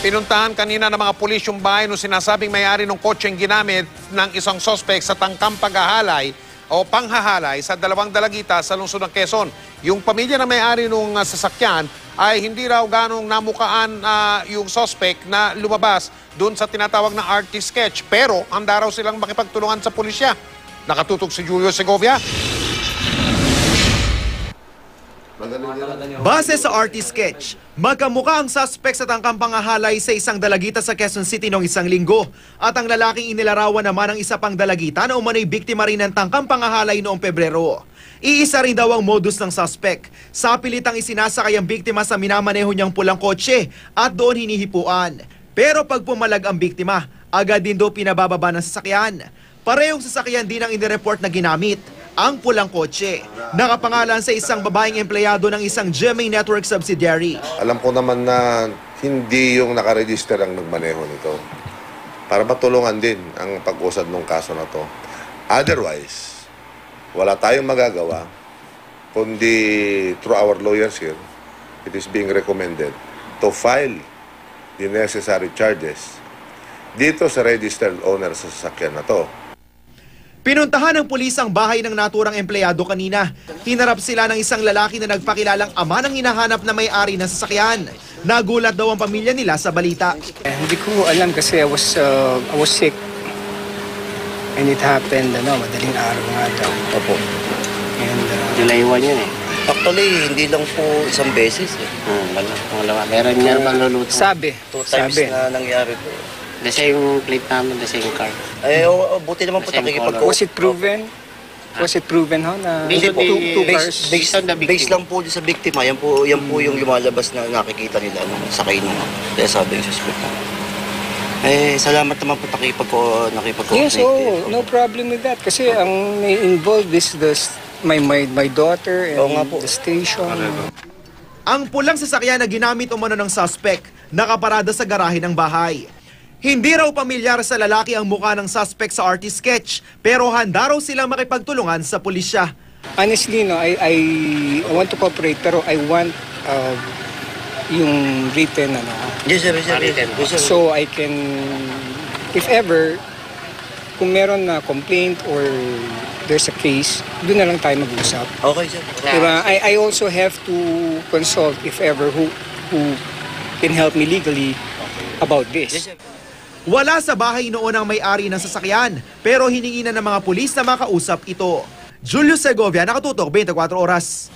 Pinuntahan kanina ng mga pulis yung bahay nung sinasabing may-ari ng kotseng ginamit ng isang sospek sa tangkang paghahalay o panghahalay sa dalawang dalagita sa lungsod ng Quezon. Yung pamilya na may-ari ng sasakyan ay hindi raw ganong namukaan yung sospek na lumabas doon sa tinatawag na RT sketch. Pero handa raw silang makipagtulungan sa pulisya. Nakatutok si Julio Segovia. Base sa RT sketch, magkamukha ang suspect sa tangkang pangahalay sa isang dalagita sa Quezon City noong isang linggo. At ang lalaking inilarawan naman ng isa pang dalagita na umano'y biktima rin ng tangkang pangahalay noong Pebrero. Iisa rin daw ang modus ng suspect. Sa pilitang isinasakay ang biktima sa minamaneho niyang pulang kotse at doon hinihipuan. Pero pag pumalag ang biktima, agad din daw pinabababa ng sasakyan. Parehong sasakyan din ang inireport na ginamit, ang pulang kotse. Nakapangalan sa isang babaeng empleyado ng isang GMA Network subsidiary. Alam ko naman na hindi yung nakaregister ang nagmaneho nito. Para matulungan din ang pag-usad ng kaso na to. Otherwise, wala tayong magagawa kundi through our lawyers here, it is being recommended to file the necessary charges dito sa registered owner sa sasakyan na to. Pinuntahan ng pulis ang bahay ng naturang empleyado kanina. Hinarap sila ng isang lalaki na nagpakilalang ama ng hinahanap na may-ari ng sasakyan. Nagulat daw ang pamilya nila sa balita. Hindi ko alam kasi I was sick. And it happened, madaling araw nga daw. Opo. And, July 1 yun eh. Actually, hindi lang po isang beses eh. Pangalawa. Meron niya bang luluto? Sabi. 2 times na nangyari po. The same plate namin, the same car. Eh, buti naman po nakikipag-coop. Was it proven? Was it proven na Hindi po. two cars? Based lang po sa biktima, yan po yung lumalabas na nakikita nila sakay nung kaya sabi yung suspect. Eh, salamat naman po nakipag-coordinate. Yes, no problem with that. Kasi ang involved is my daughter and the station. Ang pulang sasakyan na ginamit umano ng suspect, nakaparada sa garahe ng bahay. Hindi raw pamilyar sa lalaki ang mukha ng suspect sa RT sketch, pero handa raw silang makipagtulungan sa pulisya. Honestly, I want to cooperate, pero I want yung written, Yes, sir. Yes, sir. So I can, if ever, kung meron na complaint or there's a case, doon na lang tayo mag-usap. Okay, sir. Diba? I also have to consult, if ever, who can help me legally about this. Yes, sir. Wala sa bahay noon ang may-ari ng sasakyan, pero hiningi na ng mga pulis na makausap ito. Julio Segovia, Nakatutok, 24 Oras.